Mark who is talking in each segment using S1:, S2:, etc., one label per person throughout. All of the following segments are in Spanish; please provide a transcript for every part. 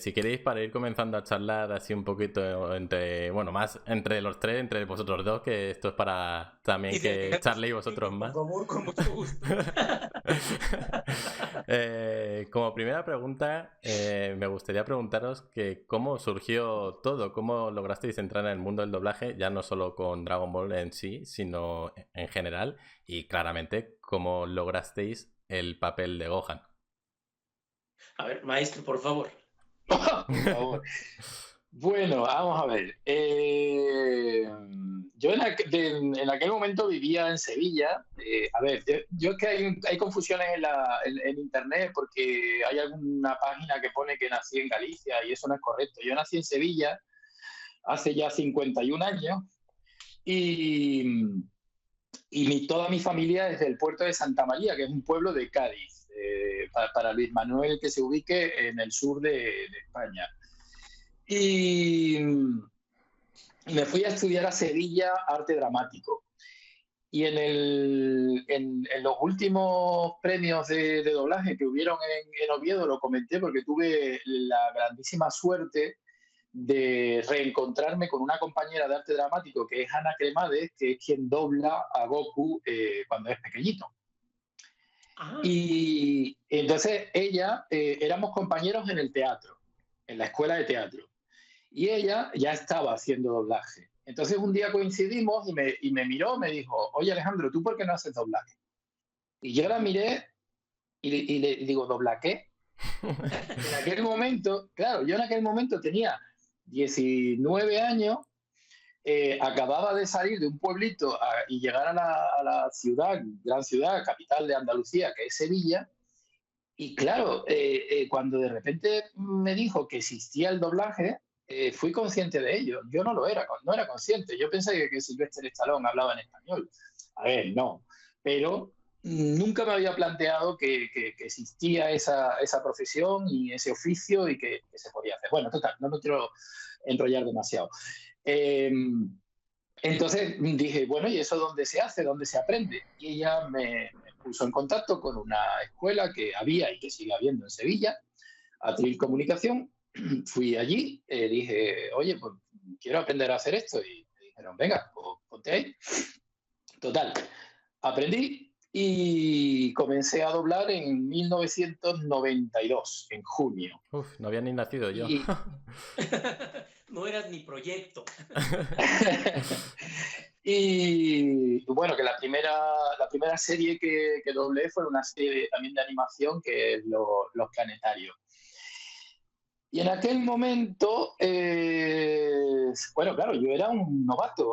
S1: Si queréis, para ir comenzando a charlar así un poquito entre, bueno, más entre los tres, entre vosotros dos, que esto es para también
S2: Y
S1: que
S2: tenemos
S1: charléis vosotros
S2: tiempo, por
S1: más.
S2: favor, con mucho gusto.
S1: Como primera pregunta, me gustaría preguntaros que cómo surgió todo, cómo lograsteis entrar en el mundo del doblaje, ya no solo con Dragon Ball en sí, sino en general, y claramente cómo lograsteis el papel de Gohan.
S2: A ver, maestro, por favor.
S3: Por favor. Bueno, vamos a ver. Yo en aquel momento vivía en Sevilla. A ver, yo es que hay confusiones en internet porque hay alguna página que pone que nací en Galicia y eso no es correcto. Yo nací en Sevilla hace ya 51 años y, toda mi familia es del puerto de Santa María, que es un pueblo de Cádiz, para Luis Manuel, que se ubique en el sur de España. Y me fui a estudiar a Sevilla arte dramático. Y en los últimos premios de doblaje que hubieron en Oviedo, lo comenté porque tuve la grandísima suerte de reencontrarme con una compañera de arte dramático que es Ana Cremades, que es quien dobla a Goku cuando es pequeñito.
S2: Ah,
S3: Y entonces ella, éramos compañeros en el teatro, en la escuela de teatro. Y ella ya estaba haciendo doblaje. Entonces un día coincidimos y me miró, me dijo, oye Alejandro, ¿tú por qué no haces doblaje? Y yo la miré y le digo, ¿doblaje? En aquel momento, claro, yo en aquel momento tenía 19 años, acababa de salir de un pueblito y llegar a la ciudad, gran ciudad, capital de Andalucía, que es Sevilla. Y claro, cuando de repente me dijo que existía el doblaje, fui consciente de ello. Yo no lo era, no era consciente. Yo pensé que Sylvester Stallone hablaba en español. A ver, no. Pero nunca me había planteado que existía esa profesión y ese oficio y que se podía hacer. Bueno, total, no me quiero enrollar demasiado. Eh, entonces dije, bueno, ¿y eso dónde se hace? ¿Dónde se aprende? Y ella me puso en contacto con una escuela que había y que sigue habiendo en Sevilla, Atril Comunicación. Fui allí, dije, oye, pues quiero aprender a hacer esto. Y me dijeron, venga, pues, ponte ahí. Total, aprendí y comencé a doblar en 1992, en junio.
S1: Uf, no había ni nacido yo.
S3: Y
S2: no eras mi proyecto.
S3: y bueno, que la primera serie que doblé fue una serie también de animación que es Los Planetarios. Y en aquel momento, bueno, claro, yo era un novato,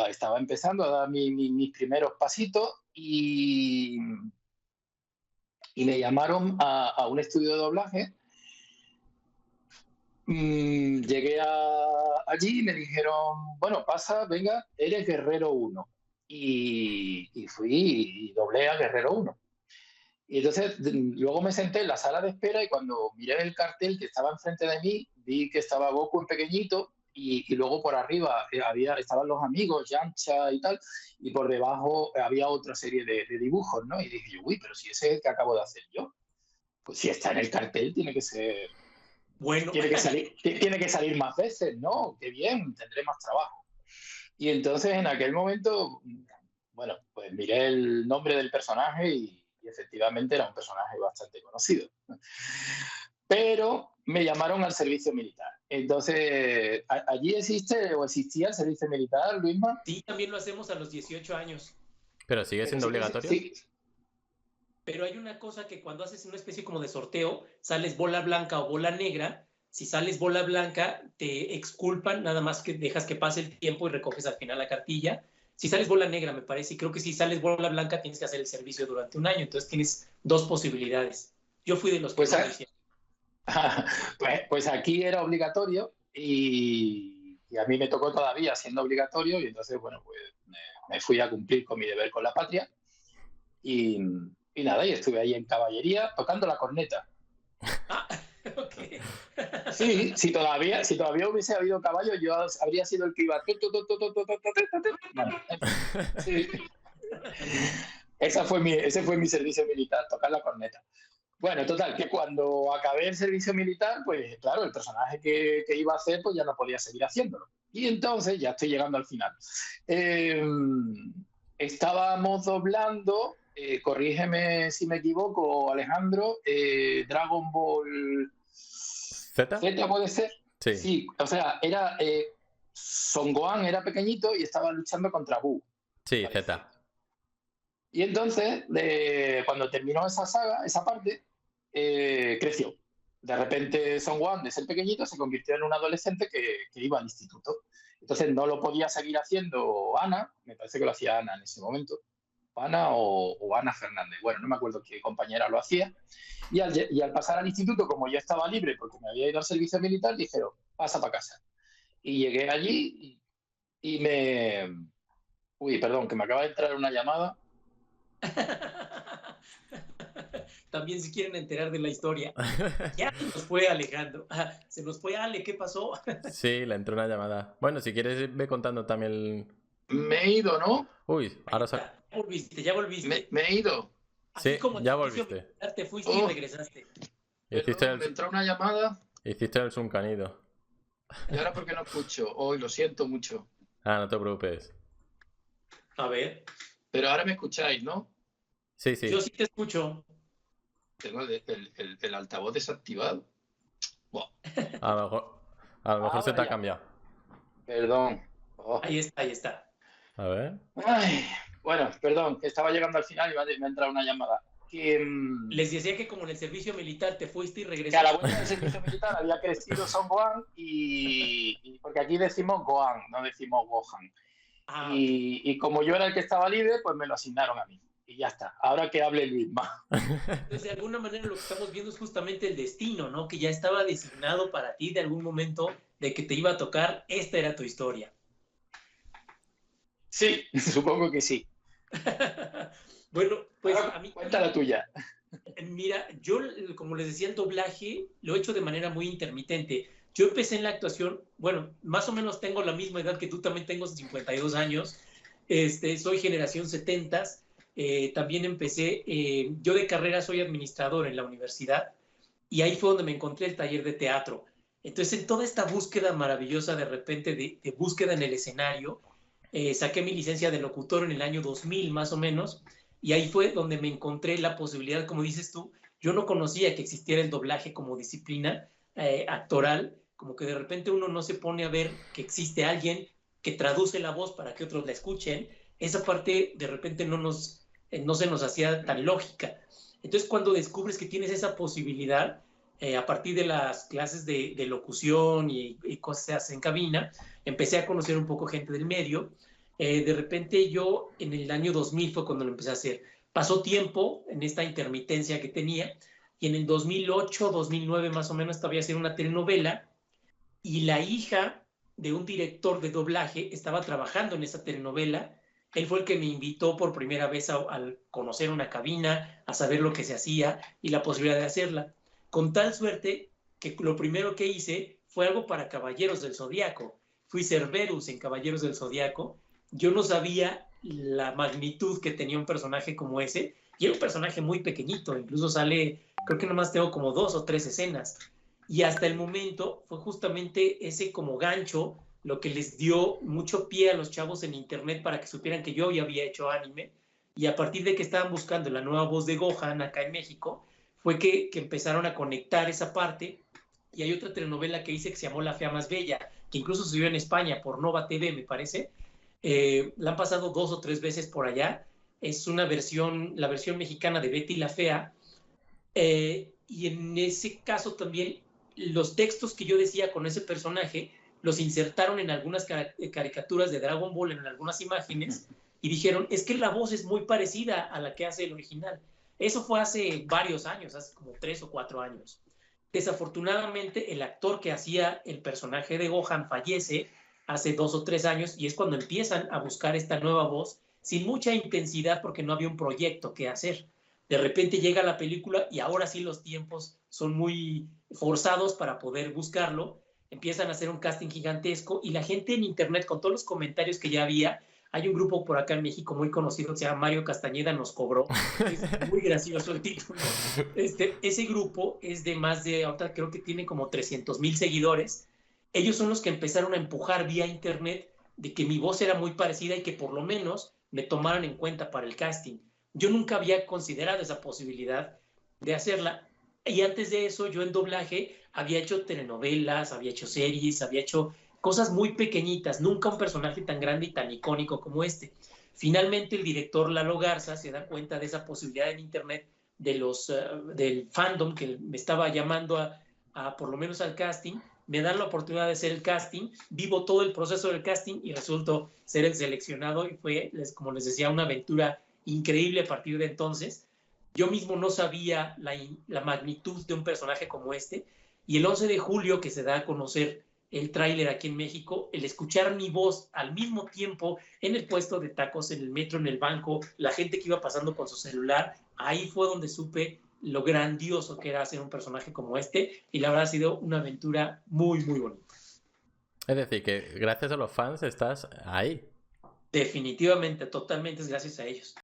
S3: estaba empezando a dar mis primeros pasitos y me llamaron a un estudio de doblaje. Llegué allí y me dijeron, bueno, pasa, venga, eres Guerrero 1. Y fui y doblé a Guerrero 1. Y entonces luego me senté en la sala de espera y cuando miré el cartel que estaba enfrente de mí, vi que estaba Goku en pequeñito y luego por arriba estaban los amigos, Yamcha y tal, y por debajo había otra serie de dibujos, ¿no? Y dije yo, uy, pero si ese es el que acabo de hacer yo, pues si está en el cartel tiene que ser,
S2: Bueno,
S3: tiene que salir más veces, ¿no? Qué bien, tendré más trabajo. Y entonces en aquel momento, bueno, pues miré el nombre del personaje y efectivamente era un personaje bastante conocido. Pero me llamaron al servicio militar. Entonces, ¿allí existe o existía el servicio militar, Luisma?
S2: sí, también lo hacemos a los 18 años.
S1: ¿Pero sigue
S3: Pero
S1: siendo
S3: sí,
S1: obligatorio?
S3: sí.
S2: Pero hay una cosa que cuando haces una especie como de sorteo, sales bola blanca o bola negra. Si sales bola blanca, te exculpan, nada más que dejas que pase el tiempo y recoges al final la cartilla. Si sales bola negra, me parece, y creo que si sales bola blanca tienes que hacer el servicio durante un año, entonces tienes dos posibilidades. Yo fui de los que
S3: Pues,
S2: no lo hicieron.
S3: pues aquí era obligatorio y a mí me tocó todavía siendo obligatorio y entonces, bueno, pues me fui a cumplir con mi deber con la patria y, y nada, y estuve ahí en caballería tocando la corneta.
S2: Ah, ok.
S3: Sí, si todavía hubiese habido caballo, yo habría sido el que iba. Bueno, sí. Ese fue mi servicio militar, tocar la corneta. Bueno, total, que cuando acabé el servicio militar, pues claro, el personaje que iba a hacer, pues ya no podía seguir haciéndolo. Y entonces, ya estoy llegando al final. Eh, Estábamos doblando, corrígeme si me equivoco, Alejandro, Dragon Ball
S1: ¿Z?
S3: Z, ¿puede ser?
S1: Sí,
S3: Sí, o sea, era Son Gohan era pequeñito y estaba luchando contra Buu, me
S1: sí,
S3: parece.
S1: Z.
S3: Y entonces, cuando terminó esa saga, esa parte, creció. De repente, Son Juan, de ser pequeñito, se convirtió en un adolescente que iba al instituto. Entonces, no lo podía seguir haciendo Ana, me parece que lo hacía Ana en ese momento, Ana o Ana Fernández. Bueno, no me acuerdo qué compañera lo hacía. Y al pasar al instituto, como ya estaba libre porque me había ido al servicio militar, dijeron, pasa para casa. Y llegué allí y me... Uy, perdón, que me acaba de entrar una llamada.
S2: También si quieren enterar de la historia. Ya se nos fue Alejandro. Se nos fue Ale, ¿qué pasó?
S1: Sí, le entró una llamada. Bueno, si quieres, ve contando también el...
S3: Me he ido, ¿no?
S1: Uy,
S2: Ahí
S1: ahora...
S2: está. Ya volviste, ya volviste.
S3: Me he ido.
S2: Así
S1: Sí,
S2: como
S1: ya
S2: el servicio
S1: volviste.
S2: militar, te fuiste y
S3: Oh,
S2: regresaste.
S1: Hiciste
S3: perdón,
S1: el,
S3: me entró una llamada
S1: hiciste el Suncanido.
S3: y ahora porque no escucho. Hoy lo siento mucho.
S1: Ah, no te preocupes.
S2: A ver,
S3: Pero ahora me escucháis, ¿no?
S1: Sí,
S2: yo
S1: sí.
S2: sí te escucho.
S3: Tengo el altavoz desactivado. Buah,
S1: A lo mejor, a lo mejor se
S3: ahora
S1: te ha
S3: ya.
S1: cambiado.
S3: Perdón. Oh.
S2: Ahí está, ahí está.
S1: A ver.
S3: Ay, bueno, perdón, que estaba llegando al final y me ha entrado una llamada. Que,
S2: Les decía que como en el servicio militar te fuiste y
S3: que a
S2: regresaste.
S3: la vuelta del servicio militar había crecido Son Gohan porque aquí decimos Gohan, no decimos Gohan.
S2: Ah, ok.
S3: Y como yo era el que estaba libre, pues me lo asignaron a mí. Y ya está. Ahora que hable Luis más.
S2: Entonces, de alguna manera lo que estamos viendo es justamente el destino, ¿no? Que ya estaba designado para ti de algún momento de que te iba a tocar, esta era tu historia.
S3: Sí, supongo que sí.
S2: Bueno, pues
S3: Ahora,
S2: a mí
S3: cuenta la tuya.
S2: mira, yo, como les decía, el doblaje lo he hecho de manera muy intermitente. Yo empecé en la actuación, bueno, más o menos tengo la misma edad que tú, también tengo 52 años, soy generación 70, también empecé, yo de carrera soy administrador en la universidad y ahí fue donde me encontré el taller de teatro. Entonces, en toda esta búsqueda maravillosa de repente de búsqueda en el escenario, saqué mi licencia de locutor en el año 2000 más o menos, y ahí fue donde me encontré la posibilidad, como dices tú, yo no conocía que existiera el doblaje como disciplina actoral, como que de repente uno no se pone a ver que existe alguien que traduce la voz para que otros la escuchen, esa parte de repente no se nos hacía tan lógica. Entonces cuando descubres que tienes esa posibilidad, a partir de las clases de locución y cosas en cabina, empecé a conocer un poco gente del medio. De repente yo en el año 2000 fue cuando lo empecé a hacer. Pasó tiempo en esta intermitencia que tenía y en el 2008, 2009 más o menos estaba haciendo una telenovela y la hija de un director de doblaje estaba trabajando en esa telenovela. Él fue el que me invitó por primera vez a conocer una cabina, a saber lo que se hacía y la posibilidad de hacerla. Con tal suerte que lo primero que hice fue algo para Caballeros del Zodíaco. Fui Cerberus en Caballeros del Zodíaco. Yo no sabía la magnitud que tenía un personaje como ese, y era un personaje muy pequeñito, incluso sale, creo que nomás tengo como 2 o 3 escenas. Y hasta el momento fue justamente ese como gancho lo que les dio mucho pie a los chavos en internet para que supieran que yo ya había hecho anime. Y a partir de que estaban buscando la nueva voz de Gohan acá en México, fue que empezaron a conectar esa parte. Y hay otra telenovela que hice que se llamó La Fea Más Bella, que incluso se vio en España por Nova TV, me parece. La han pasado 2 o 3 veces por allá. Es una versión, la versión mexicana de Betty la Fea. Y en ese caso también los textos que yo decía con ese personaje los insertaron en algunas caricaturas de Dragon Ball, en algunas imágenes, y dijeron, es que la voz es muy parecida a la que hace el original. Eso fue hace varios años, hace como 3 o 4 años. Desafortunadamente, el actor que hacía el personaje de Gohan fallece hace 2 o 3 años y es cuando empiezan a buscar esta nueva voz sin mucha intensidad porque no había un proyecto que hacer. De repente llega la película y ahora sí los tiempos son muy forzados para poder buscarlo. Empiezan a hacer un casting gigantesco y la gente en internet, con todos los comentarios que ya había, Hay un grupo por acá en México muy conocido que se llama Mario Castañeda Nos Cobró. Es muy gracioso el título. Ese grupo es de más de, ahorita creo que tiene como 300,000 seguidores. Ellos son los que empezaron a empujar vía internet de que mi voz era muy parecida y que por lo menos me tomaran en cuenta para el casting. Yo nunca había considerado esa posibilidad de hacerla. Y antes de eso, yo en doblaje había hecho telenovelas, había hecho series, había hecho cosas muy pequeñitas, nunca un personaje tan grande y tan icónico como este. Finalmente el director Lalo Garza se da cuenta de esa posibilidad en internet del fandom que me estaba llamando a por lo menos al casting, me dan la oportunidad de hacer el casting, vivo todo el proceso del casting y resulto ser el seleccionado y fue, como les decía, una aventura increíble a partir de entonces. Yo mismo no sabía la magnitud de un personaje como este y el 11 de julio que se da a conocer el tráiler aquí en México, el escuchar mi voz al mismo tiempo en el puesto de tacos, en el metro, en el banco, la gente que iba pasando con su celular, ahí fue donde supe lo grandioso que era hacer un personaje como este y la verdad ha sido una aventura muy, muy bonita.
S1: Es decir, que gracias a los fans estás ahí.
S2: Definitivamente, totalmente es gracias a ellos.